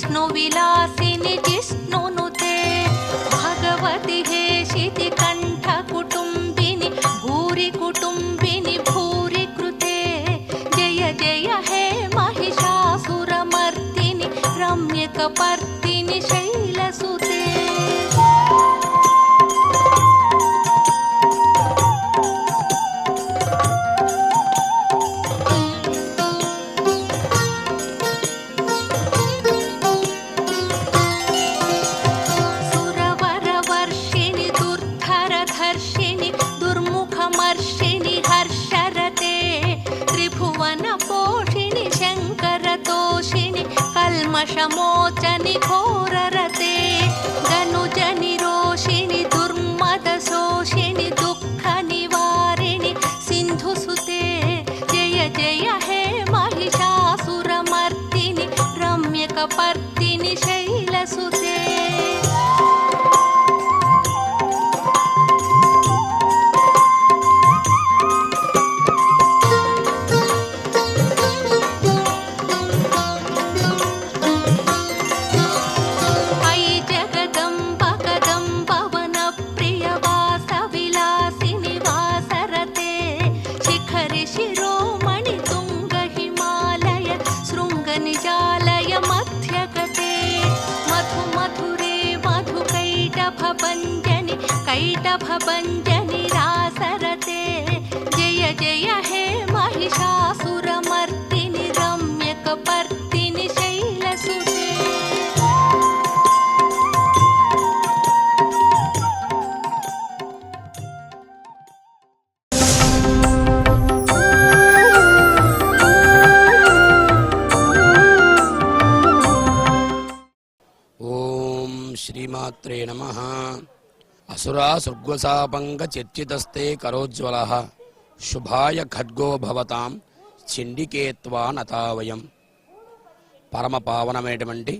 विष्णु विलासिनि जिष्णुनुते भगवति हेशिति कंठ कुटुंबिनि भूरि कुटुंबिनि भूरि कृते जय जय हे महिषासुरमर्दिनि रम्यकपर्दिनि शैलसुते कल्मषमोचनि घोररते धनुजनि रोषिणि दुर्मदशोषिणि दुःखनिवारिणि सिन्धुसुते जय जय हे महिषासुरमर्दिनि रम्यकपर्दिनि शैलसुते कैटभञ्जनि रासरते जय जय हे महिषासुरमर्दिनि रम्यकपर्दिनि शैलसुते ओम श्रीमात्रे नमः। असुरा सुर्गसापंग चर्चितस्ते करोज्वलः शुभाय खड्गो भवतां చిండికేత్వా నతావయం. పరమ పావనమైనటువంటి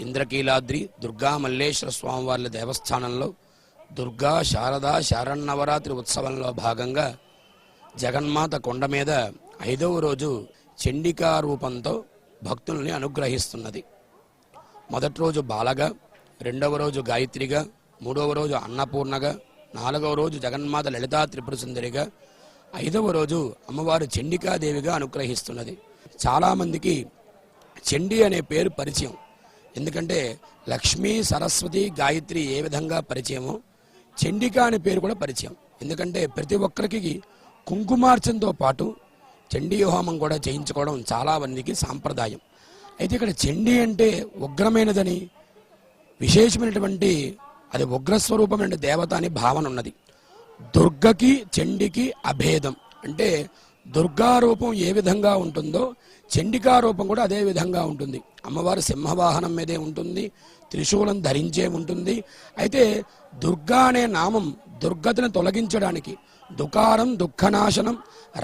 ఇంద్రకీలాద్రి దుర్గా మల్లేశ్వర స్వామివార్ల దేవస్థానంలో దుర్గా శారదా శారన్నవరాత్రి ఉత్సవంలో భాగంగా జగన్మాత కొండ మీద 5వ రోజు చండికా రూపంతో భక్తుల్ని అనుగ్రహిస్తున్నది. మొదటి రోజు బాలగా, 2వ రోజు గాయత్రిగా, 3వ రోజు అన్నపూర్ణగా, 4వ రోజు జగన్మాత లలితా త్రిపుర సుందరిగా, 5వ రోజు అమ్మవారు చండికాదేవిగా అనుగ్రహిస్తున్నది. చాలామందికి చండి అనే పేరు పరిచయం. ఎందుకంటే లక్ష్మీ, సరస్వతి, గాయత్రి ఏ విధంగా పరిచయమో చండిక అనే పేరు కూడా పరిచయం. ఎందుకంటే ప్రతి ఒక్కరికి కుంకుమార్చనతో పాటు చండీ హోమం కూడా చేయించుకోవడం చాలా మందికి సాంప్రదాయం. అయితే ఇక్కడ చండి అంటే ఉగ్రమైనదని, విశేషమైనటువంటి అది ఉగ్రస్వరూపమైన దేవత అని భావన ఉన్నది. దుర్గకి చండికి అభేదం. అంటే దుర్గా రూపం ఏ విధంగా ఉంటుందో చండికా రూపం కూడా అదే విధంగా ఉంటుంది. అమ్మవారు సింహవాహనం మీదే ఉంటుంది, త్రిశూలం ధరించే ఉంటుంది. అయితే దుర్గా అనే నామం దుర్గతిని తొలగించడానికి, దుకారం దుఃఖనాశనం,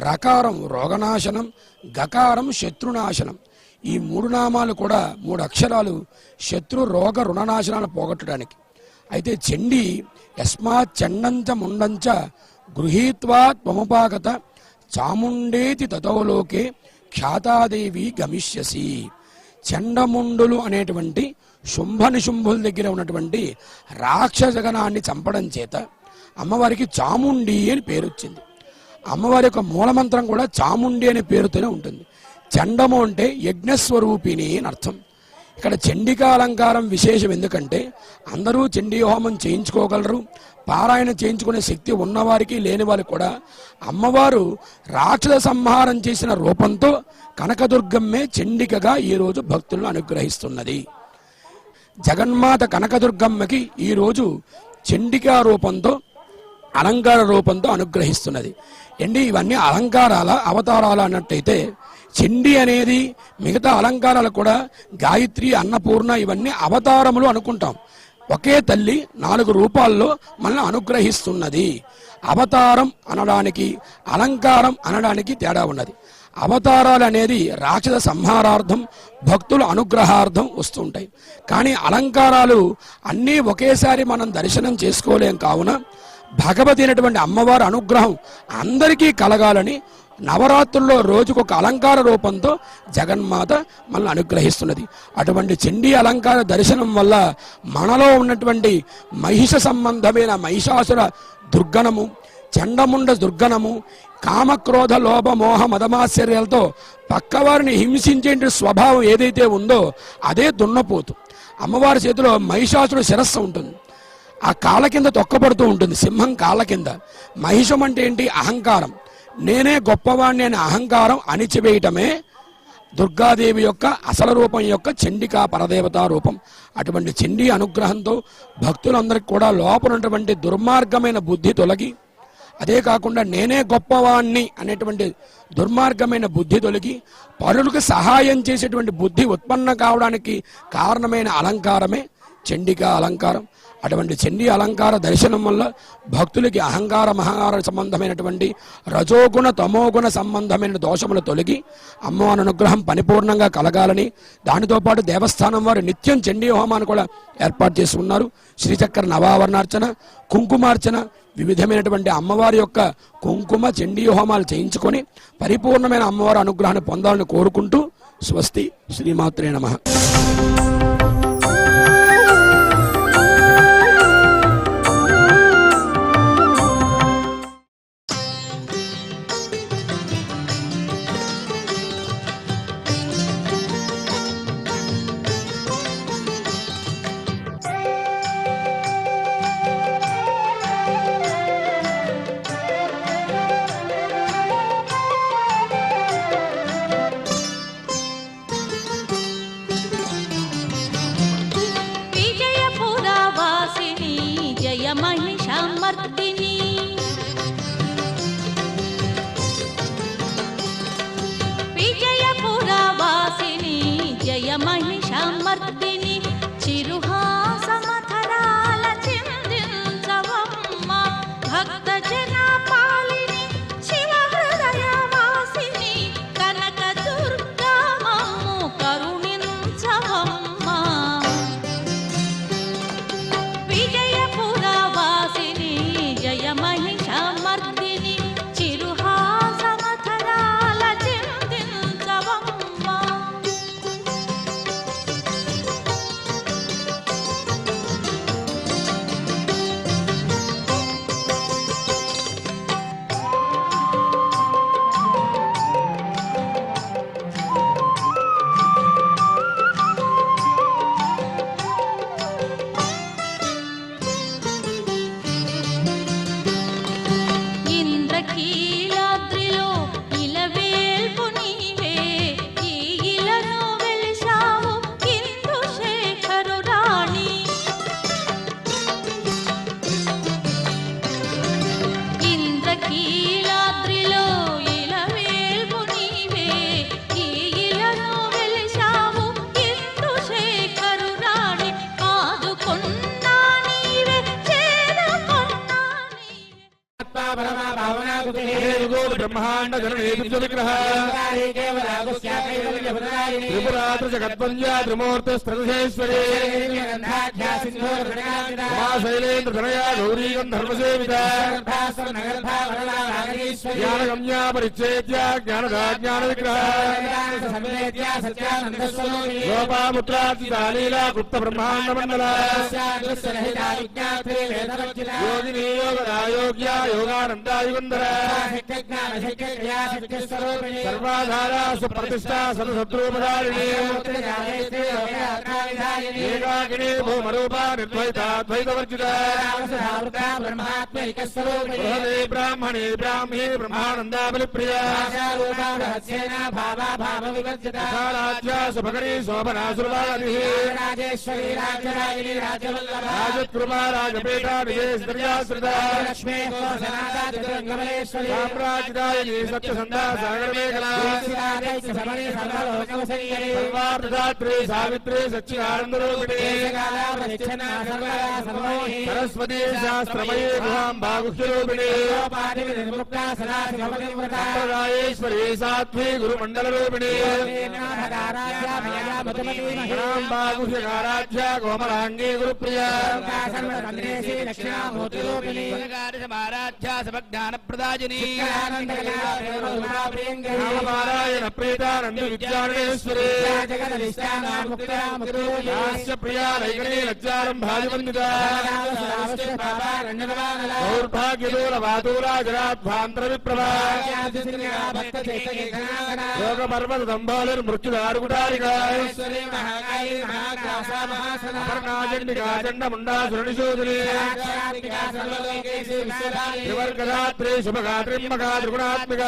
రకారం రోగనాశనం, గకారం శత్రునాశనం, ఈ 3 నామాలు కూడా 3 అక్షరాలు శత్రు రోగ రుణనాశనాలు పోగొట్టడానికి. అయితే చండి యస్మాత్ చండంచ ముండంచ గృహీత్వా త్వముపాగత చాముండేతి తతోలోకే ఖ్యాతాదేవి గమిష్యసి. చండముండులు అనేటువంటి శుంభనిశుంభుల దగ్గర ఉన్నటువంటి రాక్షసగణాన్ని చంపడం చేత అమ్మవారికి చాముండి అని పేరు వచ్చింది. అమ్మవారి యొక్క మూలమంత్రం కూడా చాముండి అనే పేరుతోనే ఉంటుంది. చండము అంటే యజ్ఞస్వరూపిణి అని అర్థం. ఇక్కడ చండికా అలంకారం విశేషం. ఎందుకంటే అందరూ చండీ హోమం చేయించుకోగలరు, పారాయణ చేయించుకునే శక్తి ఉన్నవారికి లేని వారికి కూడా అమ్మవారు రాక్షస సంహారం చేసిన రూపంతో కనకదుర్గమ్మే చండికగా ఈరోజు భక్తులను అనుగ్రహిస్తున్నది. జగన్మాత కనకదుర్గమ్మకి ఈరోజు చండికా రూపంతో, అలంకార రూపంతో అనుగ్రహిస్తున్నది. ఇవన్నీ అలంకారాల అవతారాల అన్నట్టయితే చండి అనేది మిగతా అలంకారాలు కూడా గాయత్రి, అన్నపూర్ణ ఇవన్నీ అవతారములు అనుకుంటాం. ఒకే తల్లి 4 రూపాల్లో మనల్ని అనుగ్రహిస్తున్నది. అవతారం అనడానికి, అలంకారం అనడానికి తేడా ఉన్నది. అవతారాలు అనేది రాక్షస సంహారార్థం, భక్తుల అనుగ్రహార్థం వస్తుంటాయి. కానీ అలంకారాలు అన్నీ ఒకేసారి మనం దర్శనం చేసుకోలేం. కావున భగవతి అయినటువంటి అమ్మవారి అనుగ్రహం అందరికీ కలగాలని నవరాత్రుల్లో రోజుకొక అలంకార రూపంతో జగన్మాత మనల్ని అనుగ్రహిస్తున్నది. అటువంటి చండీ అలంకార దర్శనం వల్ల మనలో ఉన్నటువంటి మహిష సంబంధమైన మహిషాసుర దుర్గణము, చండముండ దుర్గణము, కామక్రోధ లోభ మోహ మదమాశ్చర్యాలతో పక్కవారిని హింసించే స్వభావం ఏదైతే ఉందో అదే దున్నపోతు. అమ్మవారి చేతిలో మహిషాసురుడు శిరస్సు ఉంటుంది, ఆ కాళ్ళ కింద తొక్కబడుతూ ఉంటుంది, సింహం కాళ్ళ కింద. మహిషం అంటే ఏంటి? అహంకారం. నేనే గొప్పవాణ్ణి అనే అహంకారం అణిచివేయటమే దుర్గాదేవి యొక్క అసలు రూపం యొక్క చండికా పరదేవతా రూపం. అటువంటి చండీ అనుగ్రహంతో భక్తులందరికీ కూడా లోపలటువంటి దుర్మార్గమైన బుద్ధి తొలగి, అదే కాకుండా నేనే గొప్పవాణ్ణి అనేటువంటి దుర్మార్గమైన బుద్ధి తొలగి పరులకు సహాయం చేసేటువంటి బుద్ధి ఉత్పన్న కావడానికి కారణమైన అలంకారమే చండికా అలంకారం. అటువంటి చండీ అలంకార దర్శనం వల్ల భక్తులకి అహంకార మహాకార సంబంధమైనటువంటి రజోగుణ తమోగుణ సంబంధమైన దోషములు తొలగి అమ్మవారి అనుగ్రహం పరిపూర్ణంగా కలగాలని, దానితో పాటు దేవస్థానం వారు నిత్యం చండీ హోమాన్ని కూడా ఏర్పాటు చేసి ఉన్నారు. శ్రీచక్ర నవావరణార్చన, కుంకుమార్చన, వివిధమైనటువంటి అమ్మవారి యొక్క కుంకుమ చండీ హోమాలు చేయించుకొని పరిపూర్ణమైన అమ్మవారి అనుగ్రహాన్ని పొందాలని కోరుకుంటూ స్వస్తి. శ్రీమాత్రే నమః. महिषामर्दिनी विजयपुरवासिनी जय महिषामर्दिनी चिरुहासमथराल चिन्दिंचवम्म भक्तजनपालिनी शिवहृदयवासिनी कनकदुर्गा मम्मु करुणिंचवम्म विजयपुरवासिनी जय महिषामर्दिनी चिरुहासमथराल चिन्दिंचवम्म ఇంద్రకీలాద్రిలో ఇలవేల్పు నీవే ఈ ఇలను వెలిశావు ఇందుశేఖరు రాణి ఇంద్రకీలాద్రిలో ఇలవేల్పు నీవే ఈ ఇలను వెలిశావు ఇందుశేఖరు రాణి ఆదుకున్నా నీవే చేదుకున్నా బ్రహ్మాండ విగ్రహ త్రిపురాత్రి జగద్వంద్యా త్రిమూర్తి స్త్రదేశ్వరీ శైలేంద్ర ధనయా గౌరీ గంధర్వసేవిత జ్ఞానగమ్యా పరిచ్ఛేద్య జ్ఞానదా జ్ఞాన విగ్రహ గోపాముత్రాలీలా గుప్త బ్రహ్మాండ మండల యోగిని యోగదాయోగ్య యోగానందాయుగంధర సర్వాధార సుప్రతిష్ఠా సదసద్రూపధారిణి ఏకాకిని భూమరూపా నిర్ద్వైతాద్వైతవర్జిత బృహదే బ్రాహ్మణే బ్రాహ్మీ బ్రహ్మానందా బలిప్రియ రాజ్యా సుభగణీ శోభనా సురవాది రాజకృపా రాజపేటా విజయశ్రీయాశ్రిత సామ్రాజ్యదాయిని సత్యసంధ్యా సాగరమేఖలా సర్వార్థదాత్రి సావిత్రి సచ్చిదానందరూపిణి సరస్వతీ శాస్త్రమయీ గుహాం బాగుహ్యరూపిణి సంప్రదాయేశ్వరీ సాత్వీ గురుమండలరూపిణి బాగుహ్యకారాధ్య కోమలాంగీ గురుప్రియ సమారాధ్యా సమజ్ఞాన ప్రదాజిని నారాయణ ప్రీతానంద విద్యారణేశ్వరి ప్రియా నైకనీ లజ్జారం భాజవందిత దౌర్భాగ్యదూర వాదూరాజరాధ్వాంతర విప్రభా యోగ పర్వత దంబాలు మృత్యుదారుగుడారిగా అపర్ణాచండికాచండ ముండాసురణిశోధుని త్రివర్గదాత్రి శుభగాత్రిమ్మగా త్రిగుణాత్మిక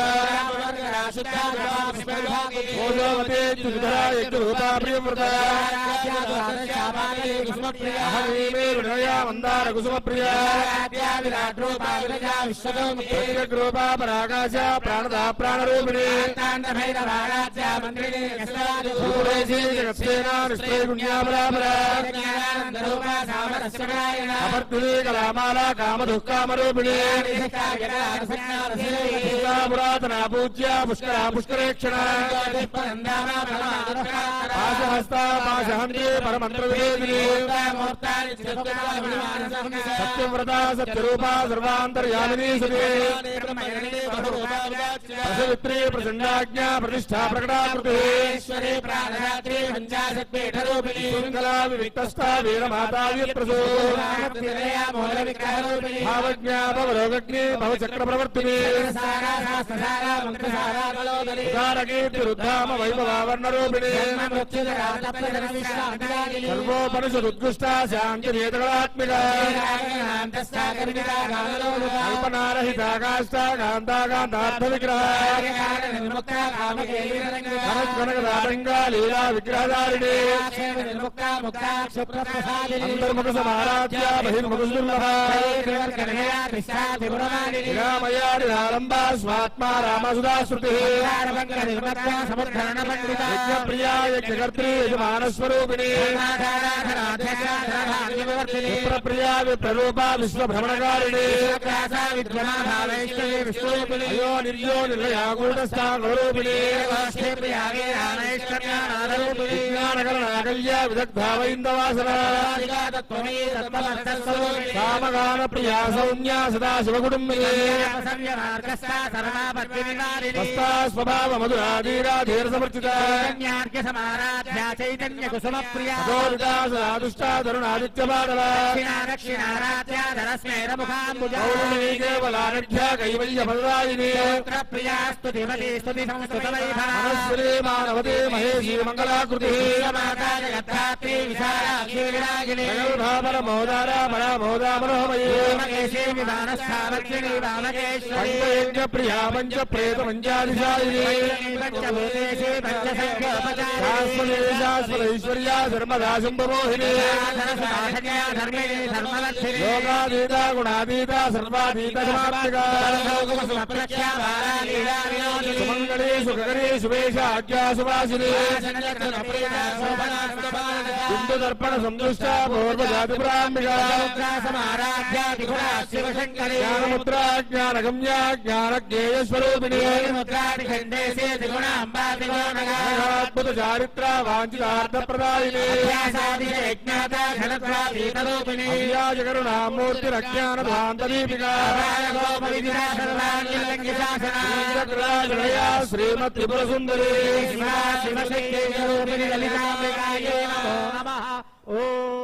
ఓజోవతే త్రిధరా యజ్ఞరూపా ప్రియమృత అహమీమే వినయా మందార కుసుమ ప్రియ ప్రత్యగ్రూపా పరాకాశ ప్రాణదా ప్రాణరూపిణి అపర్తులీ కళామాలా కామదుఃఖామరూపిణి పురాతన పూజ్య పుష్కర పుష్కరేక్షణ పాశహస్త పాశహంతి పరమంత్ర వివేదిని సత్యవ్రత సత్యరూపా సర్వాంతర్యామిని సుదే ప్రసవిత్రీ ప్రచండాజ్ఞా ప్రతిష్ఠా ప్రకటాకృతి శృంఖలా వివిక్తస్థా వీరమాతా ప్రసూ భావజ్ఞా భవరోగజ్ఞే భవచక్ర ప్రవర్తిని ఉదారకీర్తిరుద్ధామ వైభవావర్ణరూపిణి సర్వోపనిషదుత్కృష్టా శాంతినేతరాత్మిక కల్పనారహితాకాష్టా కాంతాకాంతార్థ విగ్రహ కనకదారంగా లీలా విగ్రహధారిణి అంతర్ముఖ సమారాధ్య బహిర్ముఖ దుర్లభ నిరామయారిరాళంబా స్వాత్మా రామసుధాశ్రుతి యజ్ఞప్రియా యజ్ఞకర్త్రీ యజమానస్వరూపిణి విప్రప్రియా విప్రరూపా విశ్వభ్రమణకారిణి అయో నిర్యో నిర్లయాగూఢస్థానరూపిణి విజ్ఞానకరణాకల్యా విదగ్ధా వైందవాసన కామగాన ప్రియా సౌమ్యా సదా శివకుటుంబిని స్వభావ మధురాధీరాధీర సమర్చిత సదాదుష్టా తరుణాదిత్య మాధవ కేవలానఢ్యా కైవల్య ఫలదాయిని మనస్విని మానవతే మహేషీ మంగళాకృతి పరమోదార పరమోదా మనోమయీ పంచయజ్ఞ ప్రియా పంచ ప్రేత పంచాదిశాయిని శాశ్వతైశ్వర్యా ధర్మదా శంభమోహిని లోకాతీత గుణాతీత సర్వాతీత సమాత్మిక సుమంగళీ సుఖకరీ శుభేష ఆజ్ఞా సుభాషిని హిందూ దర్పణ సంతుష్ట పూర్వజాతి బ్రాహ్మిక జ్ఞానముద్రా జ్ఞానగమ్యా జ్ఞానజ్ఞేయస్వరూపిణి అద్భుత చారిత్ర వాంఛితార్థ ప్రదాయిని కరుణామూర్తి అజ్ఞాన ధ్వాంతదీపిక శ్రీమద్ త్రిపుర సుందరి ఓ